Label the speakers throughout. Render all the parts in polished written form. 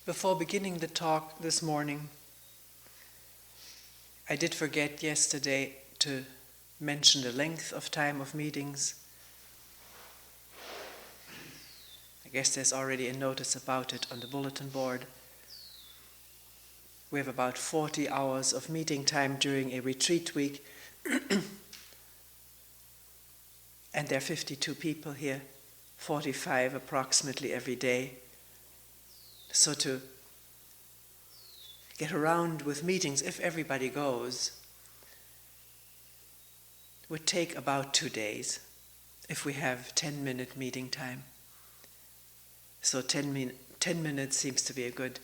Speaker 1: Before beginning the talk this morning, I did forget yesterday to mention the length of time of meetings. I guess there's already a notice about it on the bulletin board. We have about 40 hours of meeting time during a retreat week, and there are 52 people here, 45 approximately every day. So to get around with meetings, if everybody goes, would take about 2 days if we have 10-minute meeting time. So 10 minutes seems to be a good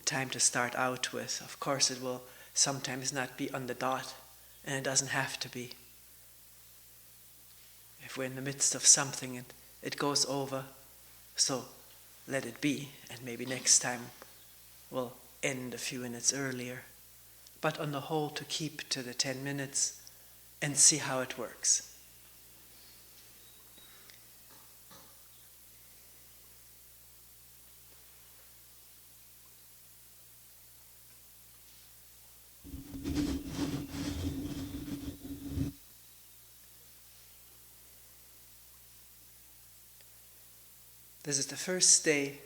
Speaker 1: time to start out with. Of course, it will sometimes not be on the dot, and it doesn't have to be. If we're in the midst of something and it goes over, so let it be, and maybe next time we'll end a few minutes earlier. But on the whole, to keep to the 10 minutes and see how it works. This is the first day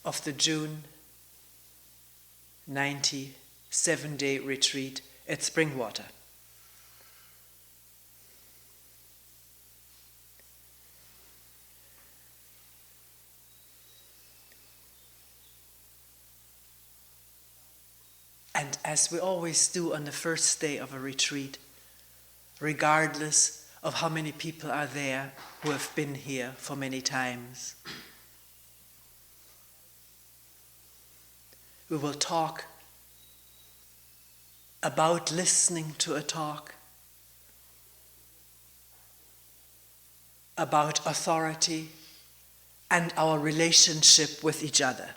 Speaker 1: of the June 90 7-day retreat at Springwater. And as we always do on the first day of a retreat, regardless of how many people are there who have been here for many times, we will talk about listening to a talk, about authority and our relationship with each other.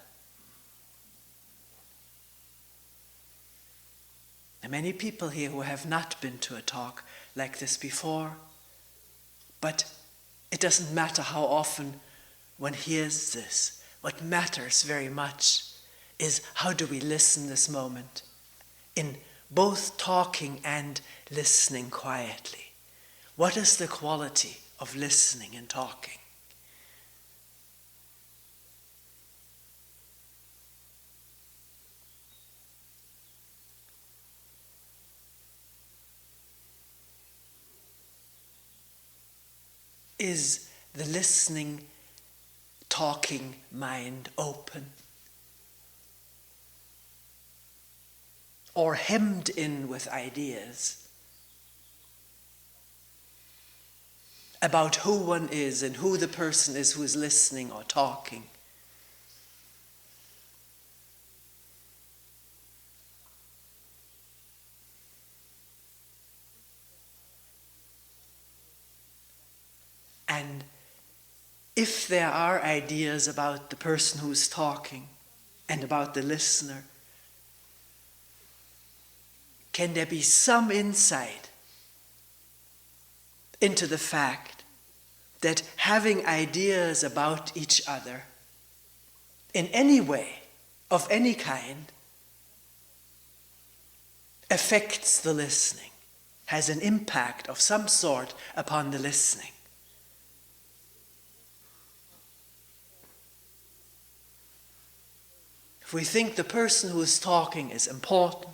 Speaker 1: There are many people here who have not been to a talk like this before, but it doesn't matter how often one hears this. What matters very much is how do we listen this moment, in both talking and listening quietly. What is the quality of listening and talking? Is the listening, talking mind open? Or hemmed in with ideas about who one is and who the person is who is listening or talking? And if there are ideas about the person who's talking and about the listener, can there be some insight into the fact that having ideas about each other in any way, of any kind, affects the listening, has an impact of some sort upon the listening? If we think the person who is talking is important,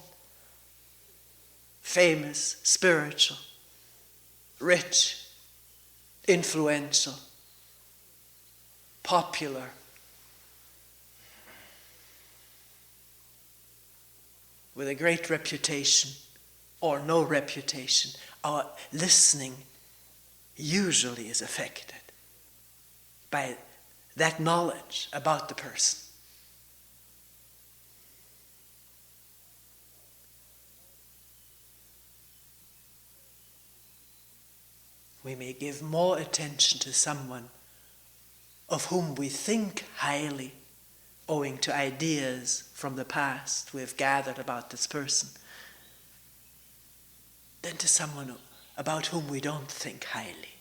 Speaker 1: famous, spiritual, rich, influential, popular, with a great reputation or no reputation, our listening usually is affected by that knowledge about the person. We may give more attention to someone of whom we think highly, owing to ideas from the past we have gathered about this person, than to someone about whom we don't think highly,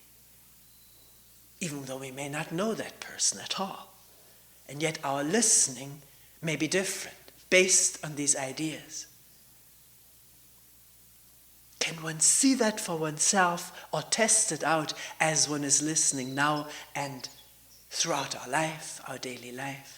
Speaker 1: even though we may not know that person at all. and yet our listening may be different based on these ideas. Can one see that for oneself or test it out as one is listening now and throughout our life, our daily life?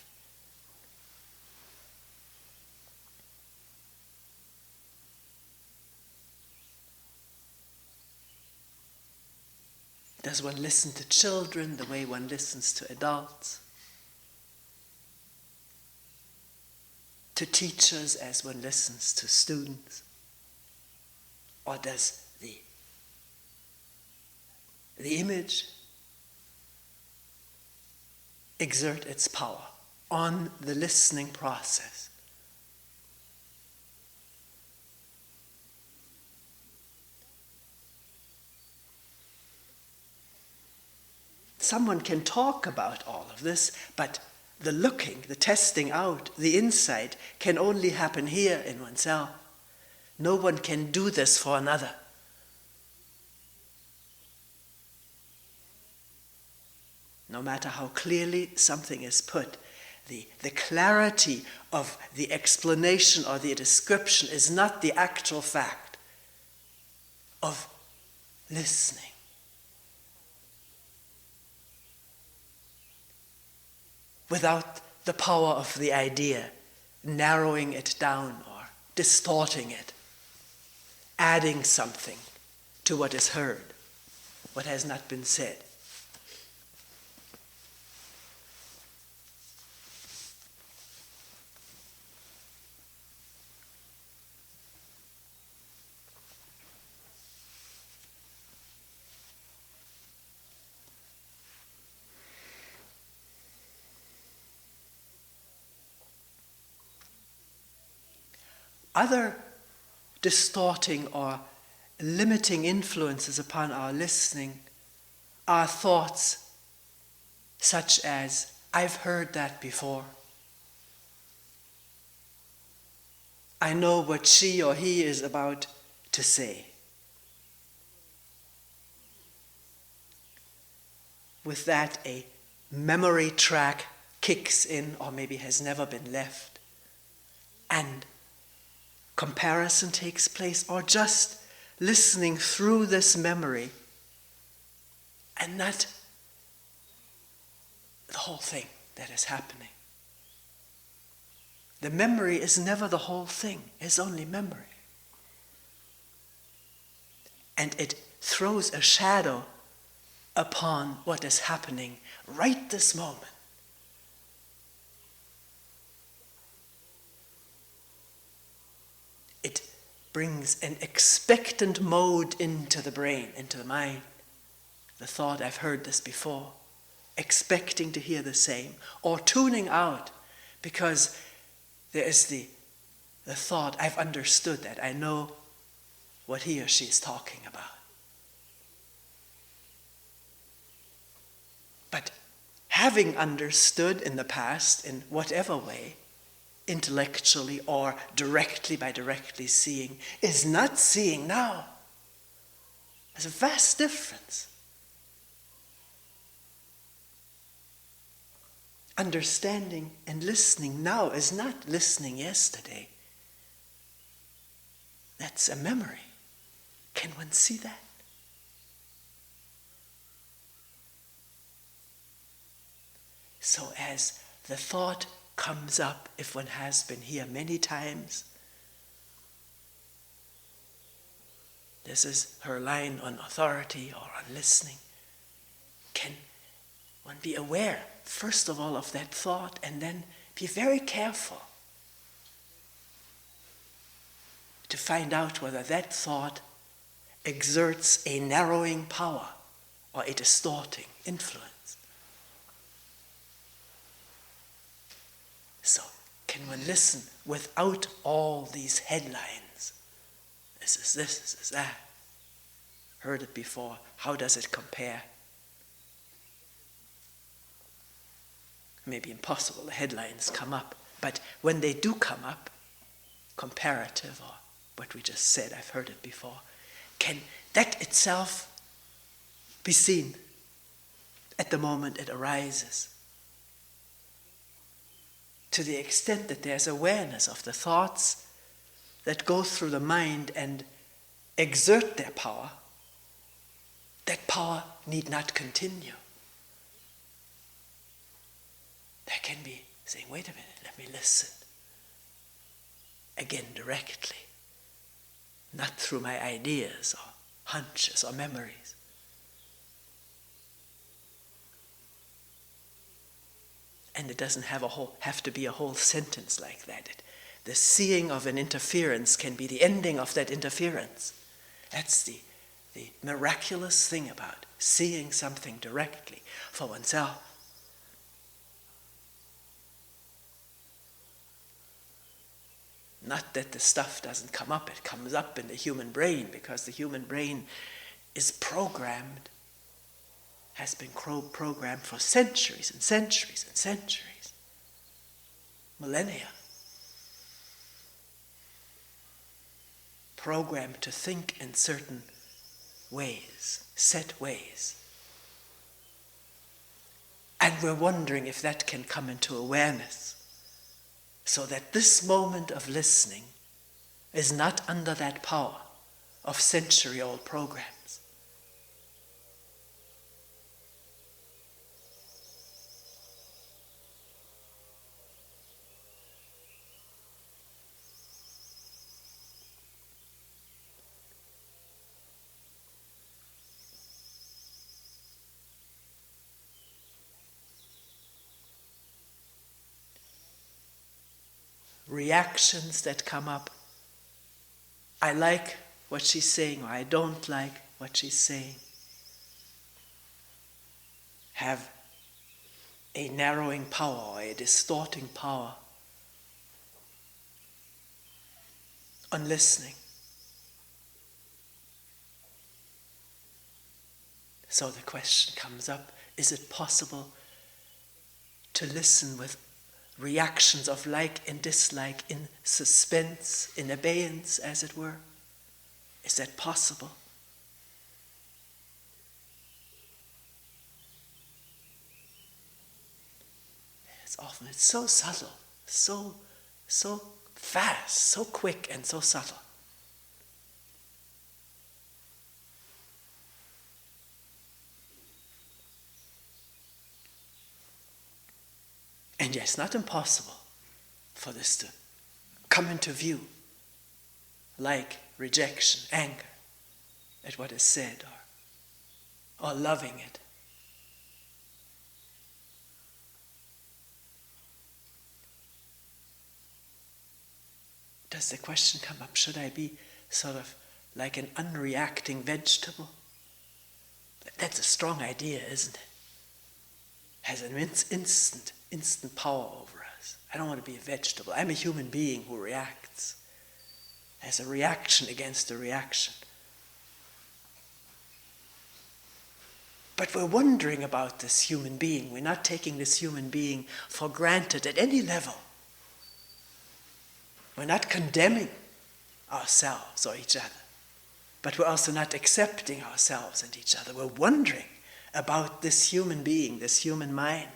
Speaker 1: Does one listen to children the way one listens to adults? To teachers as one listens to students? Or does the image exert its power on the listening process? Someone can talk about all of this, but the looking, the testing out, the insight can only happen here in oneself. No one can do this for another. No matter how clearly something is put, the clarity of the explanation or the description is not the actual fact of listening. Without the power of the idea, narrowing it down or distorting it, adding something to what is heard, what has not been said. Other distorting or limiting influences upon our listening are thoughts such as, I've heard that before. I know what she or he is about to say. With that, a memory track kicks in, or maybe has never been left, and comparison takes place, or just listening through this memory and not the whole thing that is happening. The memory is never the whole thing, it's only memory. And it throws a shadow upon what is happening right this moment. It brings an expectant mode into the brain, into the mind. The thought, I've heard this before, expecting to hear the same, or tuning out because there is the thought, I've understood that, I know what he or she is talking about. But having understood in the past, in whatever way, intellectually or directly by directly seeing, is not seeing now. There's a vast difference. Understanding and listening now is not listening yesterday. That's a memory. Can one see that? So as the thought comes up, if one has been here many times, this is her line on authority or on listening, can one be aware, first of all, of that thought, and then be very careful to find out whether that thought exerts a narrowing power or a distorting influence. So, can one listen without all these headlines? This is this, this is that. Heard it before. How does it compare? Maybe impossible, the headlines come up. But when they do come up, comparative or what we just said, I've heard it before, can that itself be seen at the moment it arises? to the extent that there's awareness of the thoughts that go through the mind and exert their power, that power need not continue. There can be saying, wait a minute, let me listen. Again, directly. Not through my ideas or hunches or memories. And it doesn't have to be a whole sentence like that. The seeing of an interference can be the ending of that interference. That's the miraculous thing about seeing something directly for oneself. Not that the stuff doesn't come up, it comes up in the human brain because the human brain is programmed, has been programmed for centuries and centuries and centuries, millennia. Programmed to think in certain ways, set ways. And we're wondering if that can come into awareness, so that this moment of listening is not under that power of century-old programs. Reactions that come up. I like what she's saying, or I don't like what she's saying. Have a narrowing power, or a distorting power on listening. So the question comes up, is it possible to listen with reactions of like and dislike in suspense, in abeyance, as it were? Is that possible? It's so subtle, so fast, so quick and so subtle. And yes, not impossible for this to come into view, like rejection, anger at what is said, or loving it. Does the question come up, should I be sort of like an unreacting vegetable? That's a strong idea, isn't it? Has an instant power over us. I don't want to be a vegetable. I'm a human being who reacts. Has a reaction against a reaction. But we're wondering about this human being. We're not taking this human being for granted at any level. We're not condemning ourselves or each other. But we're also not accepting ourselves and each other. We're wondering about this human being, this human mind,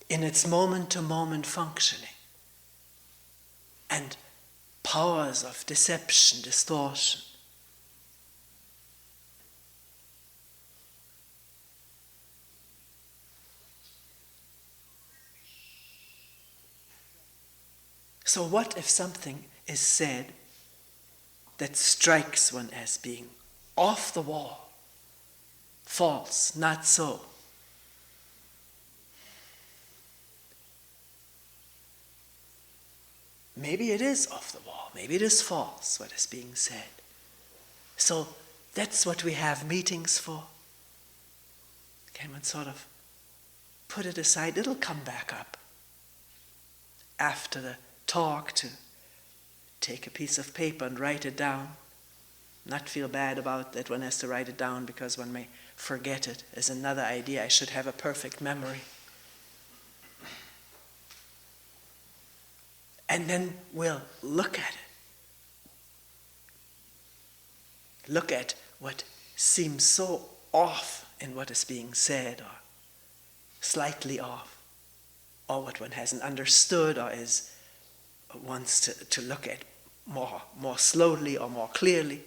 Speaker 1: in its moment-to-moment functioning, and powers of deception, distortion. So what if something is said that strikes one as being off the wall, false, not so? Maybe it is off the wall, maybe it is false, what is being said. So that's what we have meetings for. Can one sort of put it aside? It'll come back up after the talk, to take a piece of paper and write it down. Not feel bad about that one has to write it down because one may forget it. As another idea, I should have a perfect memory. And then we'll look at it. Look at what seems so off in what is being said, or slightly off, or what one hasn't understood or wants to look at more slowly or more clearly.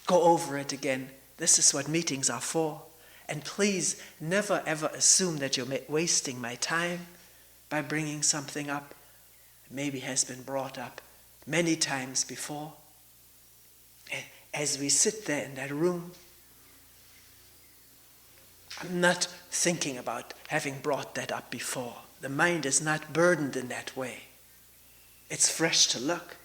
Speaker 1: Go over it again. This is what meetings are for. And please never ever assume that you're wasting my time by bringing something up. Maybe has been brought up many times before. As we sit there in that room, I'm not thinking about having brought that up before. The mind is not burdened in that way. It's fresh to look.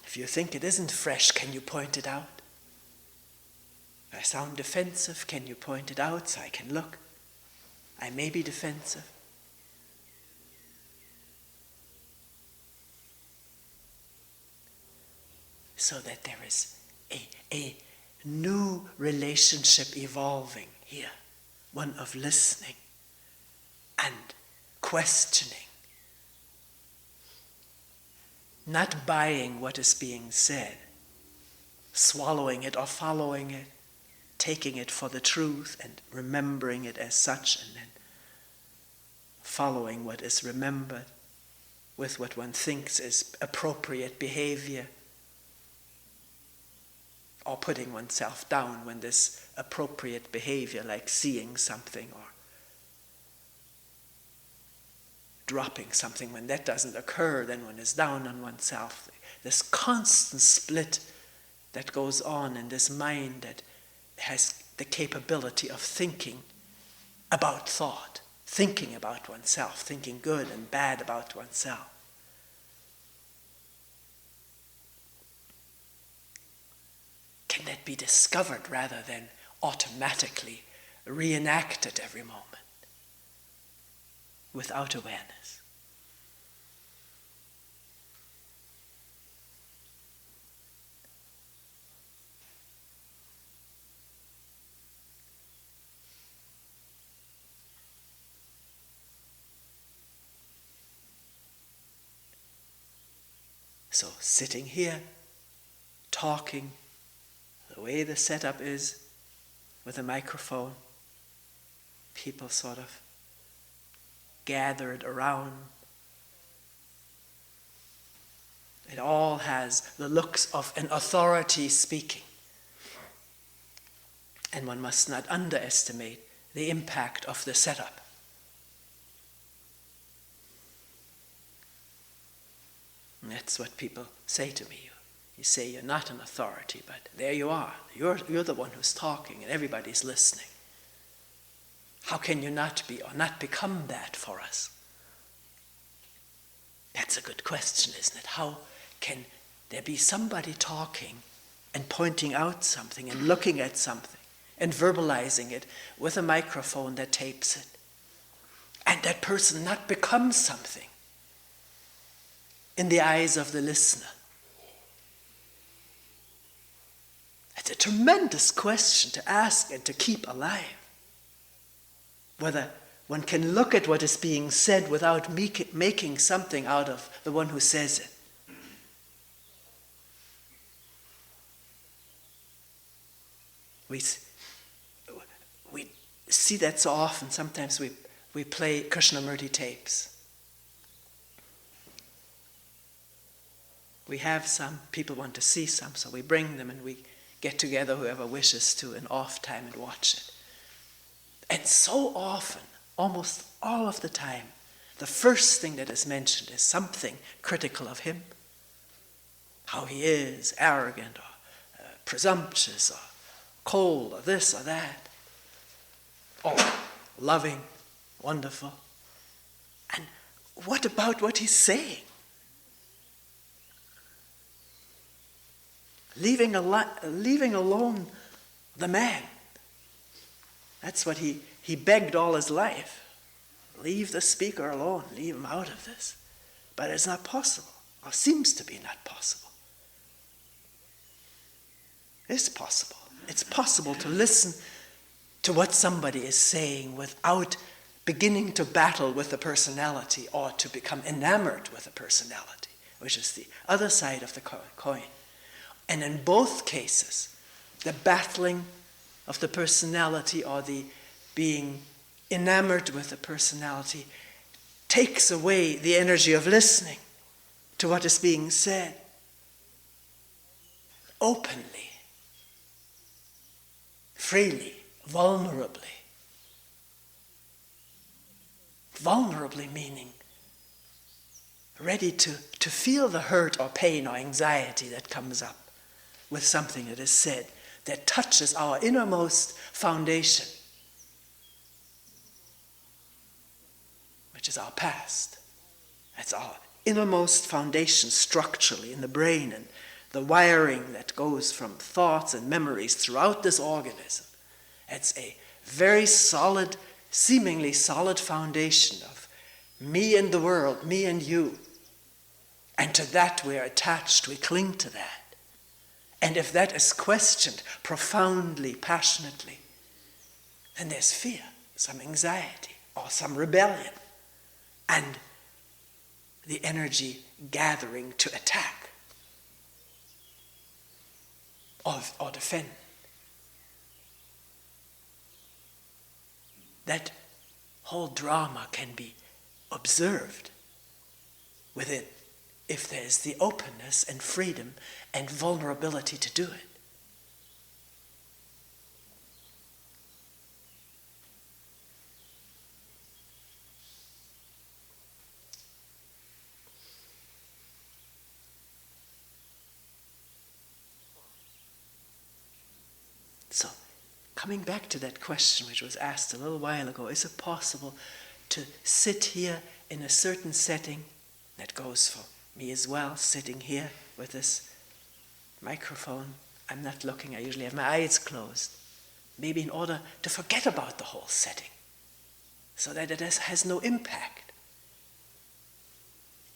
Speaker 1: If you think it isn't fresh, can you point it out? If I sound defensive, can you point it out so I can look? I may be defensive. So that there is a new relationship evolving here, one of listening and questioning. Not buying what is being said, swallowing it or following it, taking it for the truth and remembering it as such, and then following what is remembered with what one thinks is appropriate behavior, or putting oneself down when this appropriate behavior, like seeing something or dropping something, when that doesn't occur, then one is down on oneself. This constant split that goes on in this mind that has the capability of thinking about thought, thinking about oneself, thinking good and bad about oneself. Can that be discovered rather than automatically reenacted every moment without awareness? So sitting here, talking, the way the setup is with a microphone, people sort of gathered around. It all has the looks of an authority speaking. And one must not underestimate the impact of the setup. And that's what people say to me. You say you're not an authority, but there you are. You're the one who's talking and everybody's listening. How can you not be or not become that for us? That's a good question, isn't it? How can there be somebody talking and pointing out something and looking at something and verbalizing it with a microphone that tapes it, and that person not become something in the eyes of the listener? It's a tremendous question to ask and to keep alive. Whether one can look at what is being said without making something out of the one who says it. We see that so often. Sometimes we play Krishnamurti tapes. We have some, people want to see some, so we bring them and we get together, whoever wishes to, in off time and watch it. And so often, almost all of the time, the first thing that is mentioned is something critical of him. How he is arrogant or presumptuous or cold or this or that. Or loving, wonderful. And what about what he's saying? Leaving alone the man. That's what he begged all his life. Leave the speaker alone. Leave him out of this. But it's not possible, or seems to be not possible. It's possible. It's possible to listen to what somebody is saying without beginning to battle with the personality or to become enamored with the personality, which is the other side of the coin. And in both cases, the battling of the personality or the being enamored with the personality takes away the energy of listening to what is being said openly, freely, vulnerably. Vulnerably meaning ready to feel the hurt or pain or anxiety that comes up with something that is said, that touches our innermost foundation, which is our past. That's our innermost foundation structurally in the brain and the wiring that goes from thoughts and memories throughout this organism. It's a very solid, seemingly solid foundation of me and the world, me and you. And to that we're attached, we cling to that. And if that is questioned profoundly, passionately, then there's fear, some anxiety, or some rebellion, and the energy gathering to attack or defend. That whole drama can be observed within if there's the openness and freedom and vulnerability to do it. So, coming back to that question which was asked a little while ago, is it possible to sit here in a certain setting? That goes for me as well, sitting here with this microphone. I'm not looking, I usually have my eyes closed. Maybe in order to forget about the whole setting, so that it has no impact.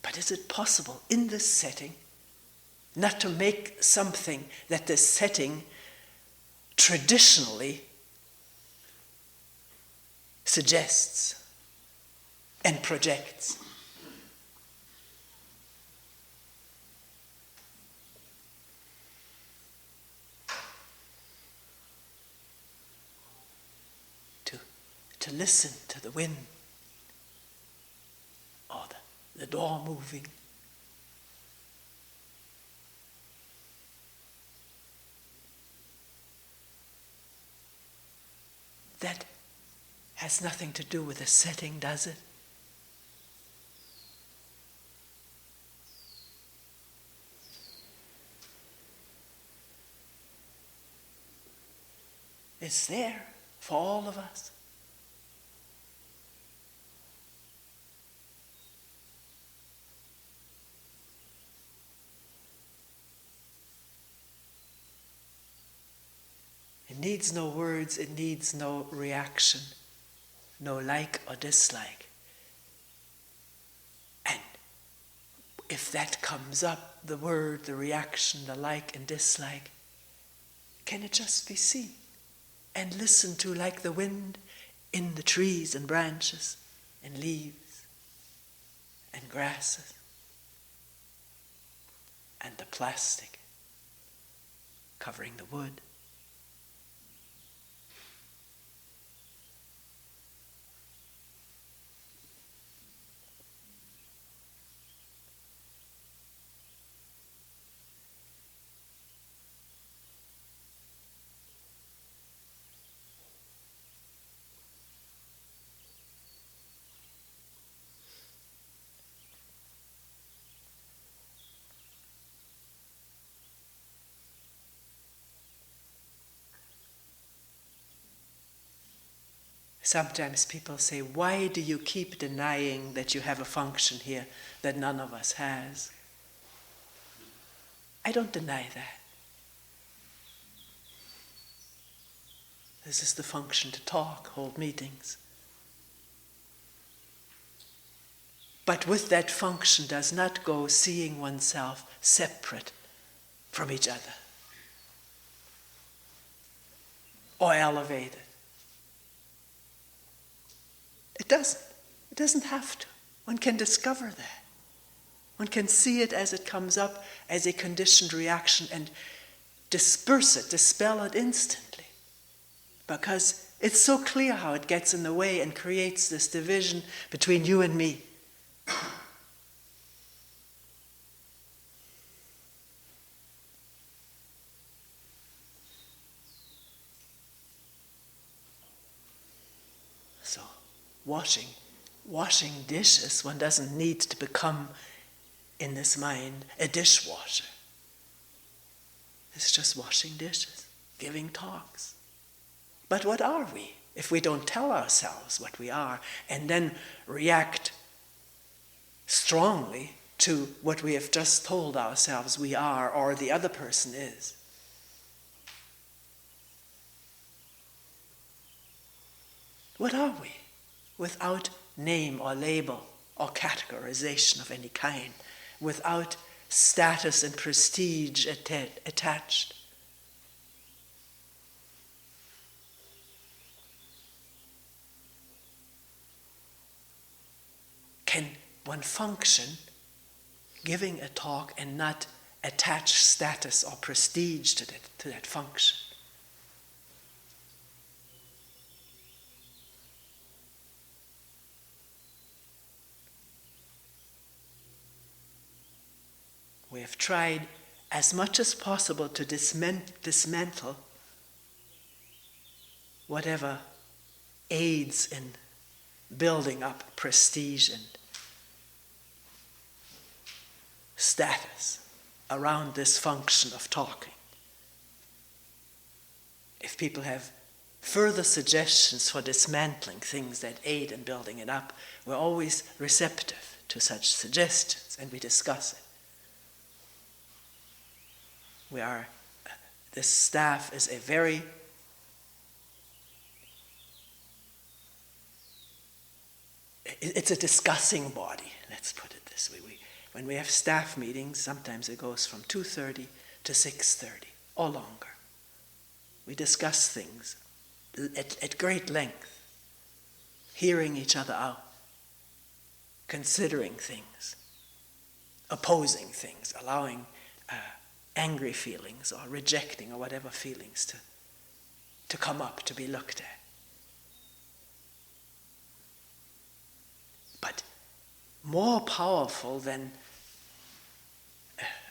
Speaker 1: But is it possible in this setting not to make something that this setting traditionally suggests and projects? To listen to the wind or the door moving. That has nothing to do with the setting, does it? It's there for all of us. It needs no words, it needs no reaction, no like or dislike. And if that comes up, the word, the reaction, the like and dislike, can it just be seen and listened to like the wind in the trees and branches and leaves and grasses and the plastic covering the wood? Sometimes people say, why do you keep denying that you have a function here that none of us has? I don't deny that. This is the function to talk, hold meetings. But with that function does not go seeing oneself separate from each other or elevated. It doesn't. It doesn't have to. One can discover that. One can see it as it comes up as a conditioned reaction and disperse it, dispel it instantly. Because it's so clear how it gets in the way and creates this division between you and me. So, washing dishes, one doesn't need to become, in this mind, a dishwasher. It's just washing dishes, giving talks. But what are we if we don't tell ourselves what we are and then react strongly to what we have just told ourselves we are or the other person is? What are we without name or label or categorization of any kind, without status and prestige attached? Can one function giving a talk and not attach status or prestige to that function? We have tried as much as possible to dismantle whatever aids in building up prestige and status around this function of talking. If people have further suggestions for dismantling things that aid in building it up, we're always receptive to such suggestions and we discuss it. This staff is a very it's a discussing body, let's put it this way. When we have staff meetings, sometimes it goes from 2:30 to 6:30 or longer. We discuss things at great length, hearing each other out, considering things, opposing things, allowing angry feelings or rejecting or whatever feelings to come up, to be looked at. But more powerful than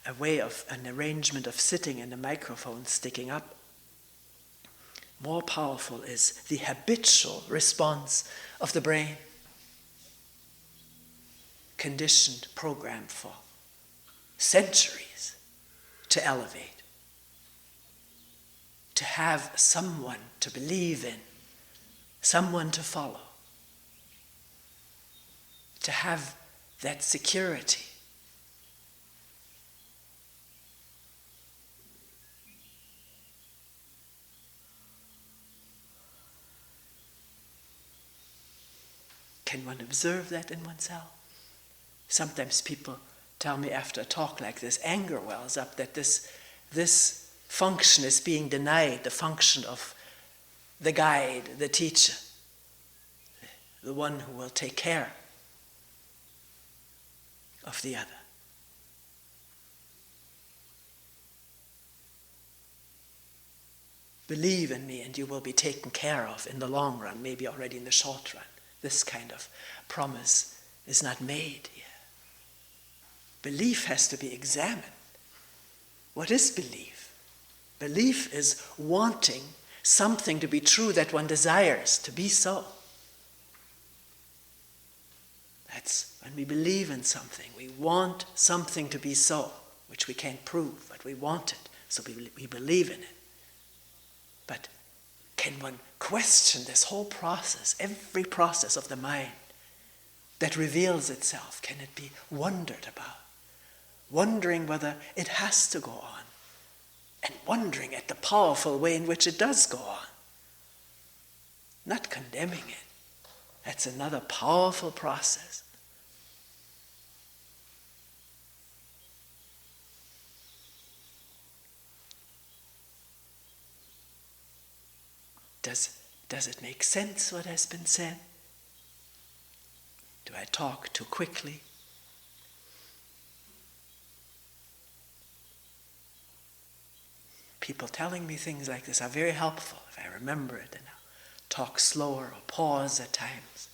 Speaker 1: a way of an arrangement of sitting and a microphone sticking up, more powerful is the habitual response of the brain, conditioned, programmed for centuries to elevate, to have someone to believe in, someone to follow, to have that security. Can one observe that in oneself? Sometimes people tell me after a talk like this, anger wells up that this function is being denied, the function of the guide, the teacher, the one who will take care of the other. Believe in me and you will be taken care of in the long run, maybe already in the short run. This kind of promise is not made here. Belief has to be examined. What is belief? Belief is wanting something to be true that one desires to be so. That's when we believe in something. We want something to be so, which we can't prove, but we want it, so we believe in it. But can one question this whole process, every process of the mind that reveals itself? Can it be wondered about? Wondering whether it has to go on, and wondering at the powerful way in which it does go on. Not condemning it. That's another powerful process. Does it make sense what has been said? Do I talk too quickly? People telling me things like this are very helpful if I remember it and I'll talk slower or pause at times.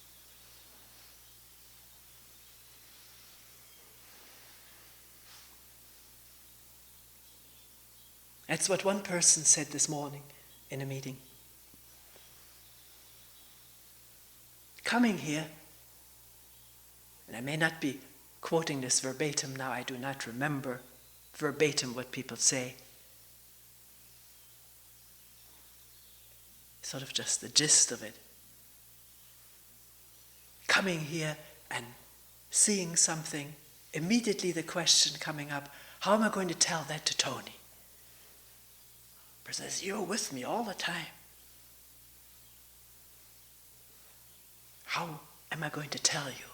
Speaker 1: That's what one person said this morning in a meeting. Coming here, and I may not be quoting this verbatim now, I do not remember verbatim what people say. Sort of just the gist of it. Coming here and seeing something, immediately the question coming up, how am I going to tell that to Toni? He says, you're with me all the time. How am I going to tell you?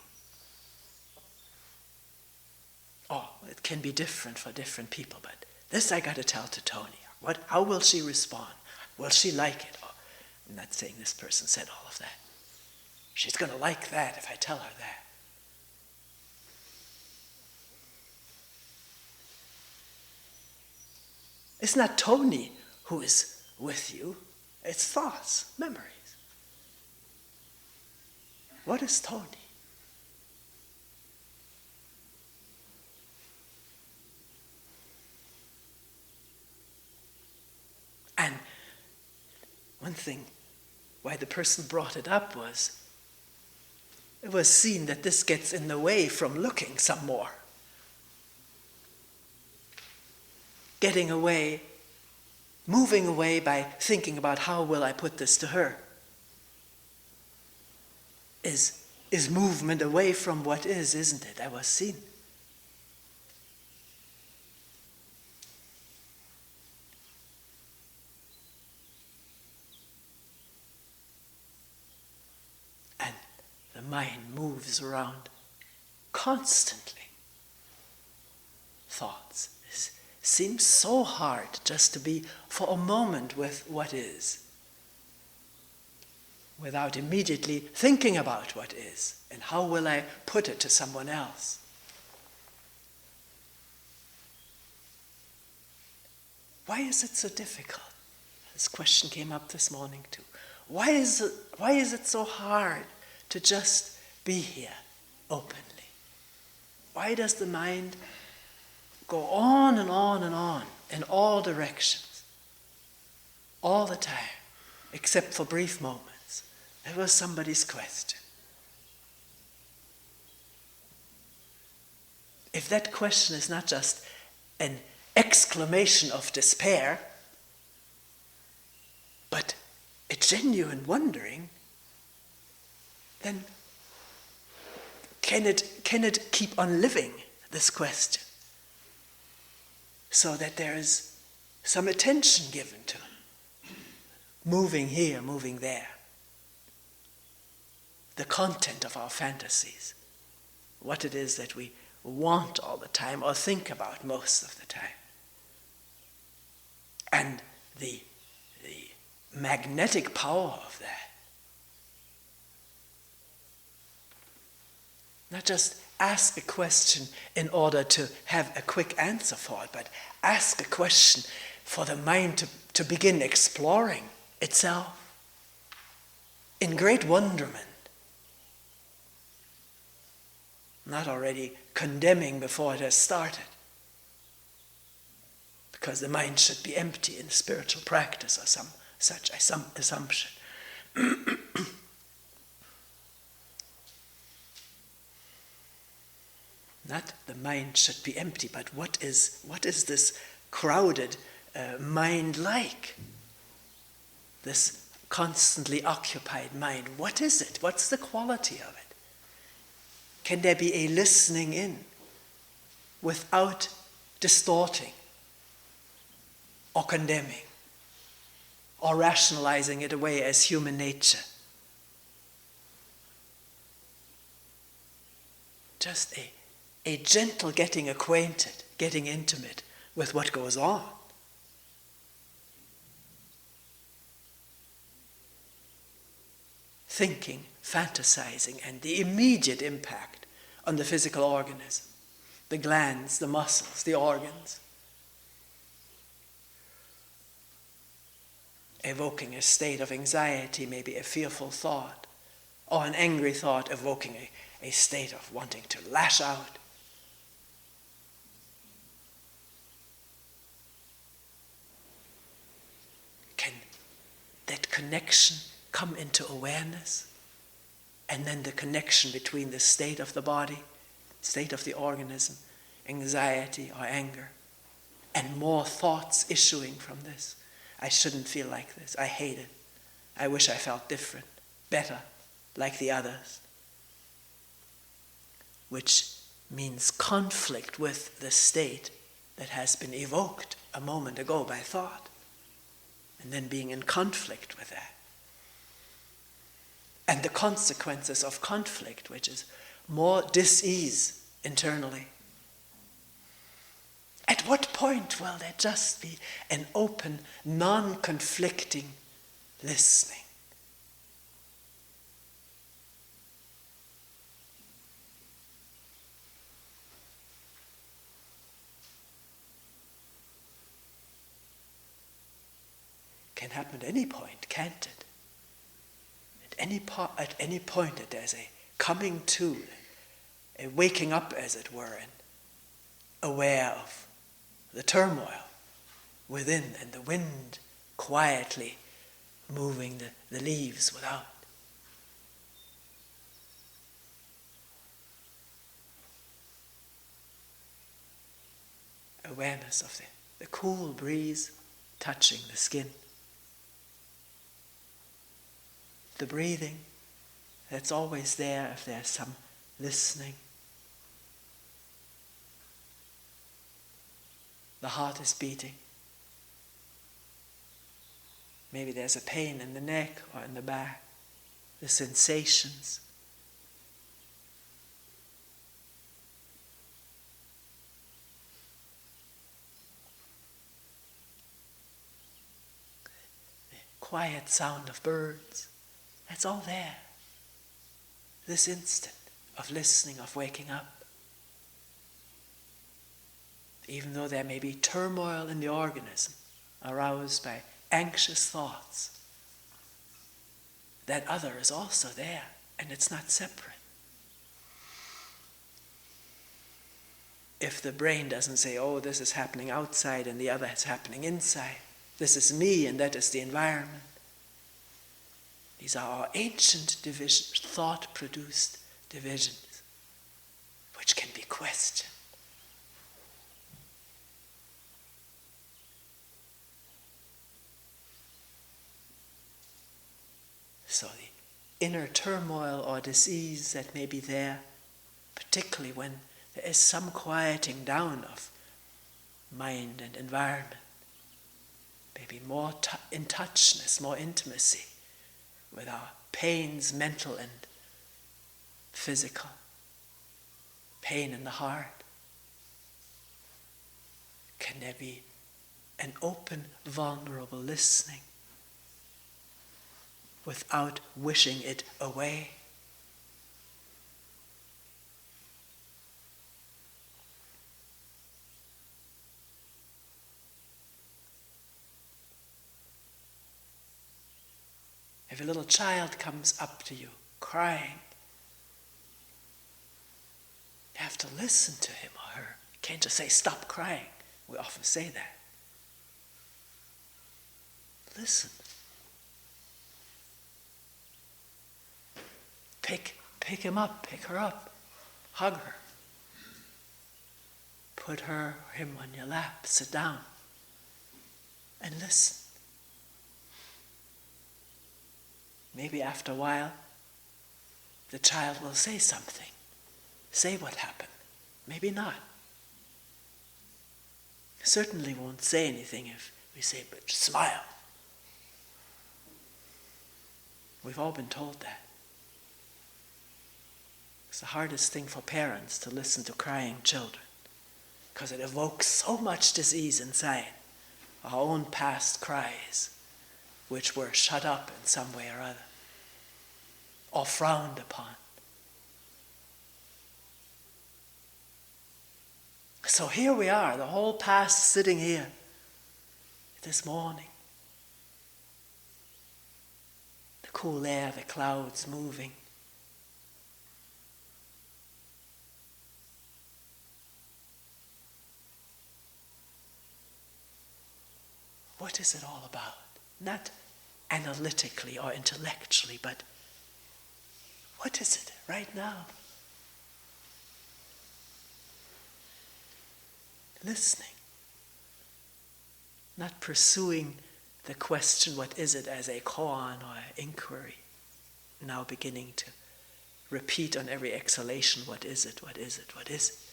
Speaker 1: Oh, it can be different for different people, but this I got to tell to Toni. How will she respond? Will she like it? Oh, I'm not saying this person said all of that. She's going to like that if I tell her that. It's not Toni who is with you. It's thoughts, memories. What is Toni? And one thing why the person brought it up was, it was seen that this gets in the way from looking some more. Getting away, moving away by thinking about how will I put this to her is movement away from what is, isn't it? That was seen. And the mind moves around constantly. Thoughts. It seems so hard just to be for a moment with what is, without immediately thinking about what is, and how will I put it to someone else. Why is it so difficult? This question came up this morning too. Why is it so hard to just be here openly? Why does the mind go on and on and on in all directions, all the time, except for brief moments? That was somebody's question. If that question is not just an exclamation of despair, but a genuine wondering, then can it keep on living, this question, so that there is some attention given to moving here, moving there, the content of our fantasies, what it is that we want all the time or think about most of the time, and the magnetic power of that. Not just ask a question in order to have a quick answer for it, but ask a question for the mind to begin exploring itself in great wonderment, not already condemning before it has started, because the mind should be empty in spiritual practice or some such assumption. Not the mind should be empty, but what is this crowded mind like? This constantly occupied mind. What is it? What's the quality of it? Can there be a listening in without distorting or condemning or rationalizing it away as human nature? Just a gentle getting acquainted, getting intimate with what goes on. Thinking, fantasizing and the immediate impact on the physical organism, the glands, the muscles, the organs. Evoking a state of anxiety, maybe a fearful thought, or an angry thought evoking a state of wanting to lash out. Can that connection come into awareness? And then the connection between the state of the body, state of the organism, anxiety or anger, and more thoughts issuing from this. I shouldn't feel like this. I hate it. I wish I felt different, better, like the others. Which means conflict with the state that has been evoked a moment ago by thought. And then being in conflict with that. And the consequences of conflict, which is more dis-ease internally. At what point will there just be an open, non-conflicting listening? Can happen at any point, can't it? At any point that there's a coming to, a waking up, as it were, and aware of the turmoil within and the wind quietly moving the leaves without. Awareness of the cool breeze touching the skin. The breathing that's always there if there's some listening. The heart is beating. Maybe there's a pain in the neck or in the back. The sensations. The quiet sound of birds. That's all there. This instant of listening, of waking up. Even though there may be turmoil in the organism aroused by anxious thoughts, that other is also there, and it's not separate. If the brain doesn't say, oh, this is happening outside and the other is happening inside, this is me and that is the environment. These are our ancient divisions, thought-produced divisions, which can be questioned. So the inner turmoil or disease that may be there, particularly when there is some quieting down of mind and environment, maybe more in touchness, more intimacy with our pains, mental and physical, pain in the heart. Can there be an open, vulnerable listening without wishing it away? If a little child comes up to you crying, you have to listen to him or her. You can't just say, stop crying. We often say that. Listen. Pick him up, pick her up, hug her. Put her or him on your lap, sit down, and listen. Maybe after a while, the child will say something. Say what happened. Maybe not. Certainly won't say anything if we say, but smile. We've all been told that. It's the hardest thing for parents to listen to crying children, because it evokes so much disease inside. Our own past cries, which were shut up in some way or other. or frowned upon. So here we are, the whole past sitting here this morning. The cool air, the clouds moving. What is it all about? Not analytically or intellectually, but what is it right now? Listening. Not pursuing the question, what is it, as a koan or inquiry. Now beginning to repeat on every exhalation, what is it, what is it, what is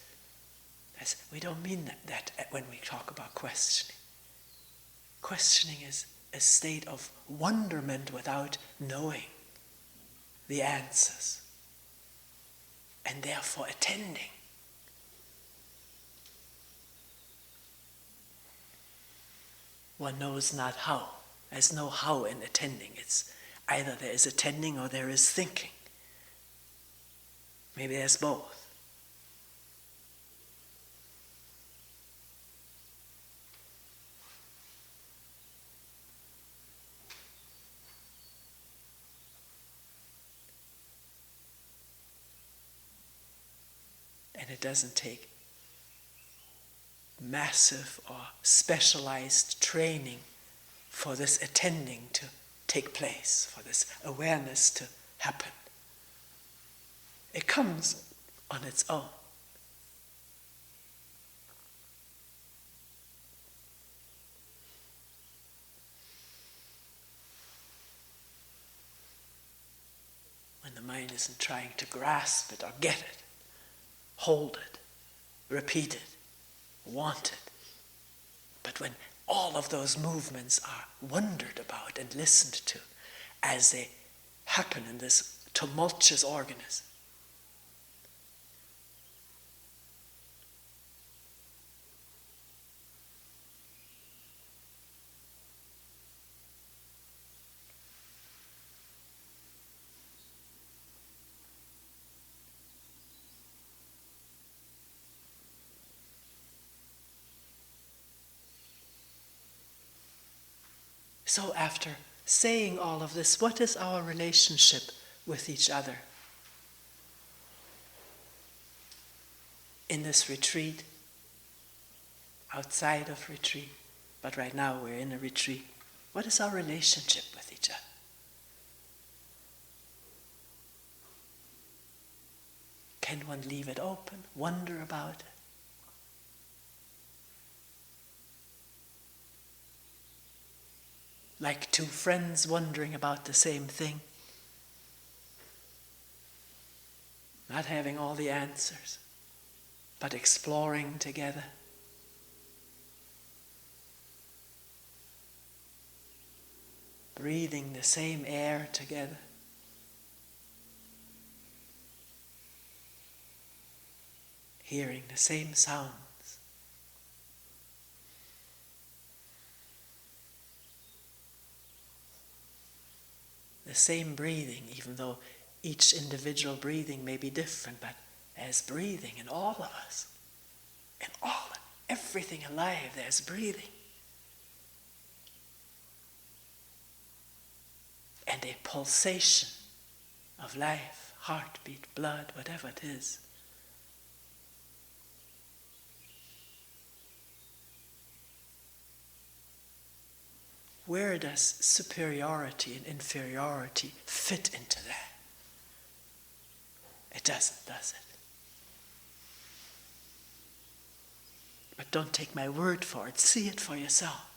Speaker 1: it? We don't mean that when we talk about questioning. Questioning is a state of wonderment without knowing the answers, and therefore attending. One knows not how. There's no how in attending. It's either there is attending or there is thinking. Maybe there's both. And it doesn't take massive or specialized training for this attending to take place, for this awareness to happen. It comes on its own. When the mind isn't trying to grasp it or get it, hold it, repeat it, want it. But when all of those movements are wondered about and listened to as they happen in this tumultuous organism, so after saying all of this, what is our relationship with each other? In this retreat, outside of retreat, but right now we're in a retreat. What is our relationship with each other? Can one leave it open, wonder about it? Like two friends wondering about the same thing, not having all the answers, but exploring together. Breathing the same air together. Hearing the same sounds. The same breathing, even though each individual breathing may be different, but there's breathing in all of us. In everything alive, there's breathing. And a pulsation of life, heartbeat, blood, whatever it is. Where does superiority and inferiority fit into that? It doesn't, does it? But don't take my word for it. See it for yourself.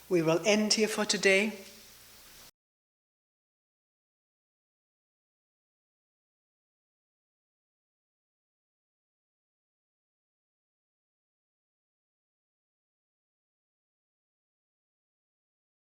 Speaker 1: We will end here for today.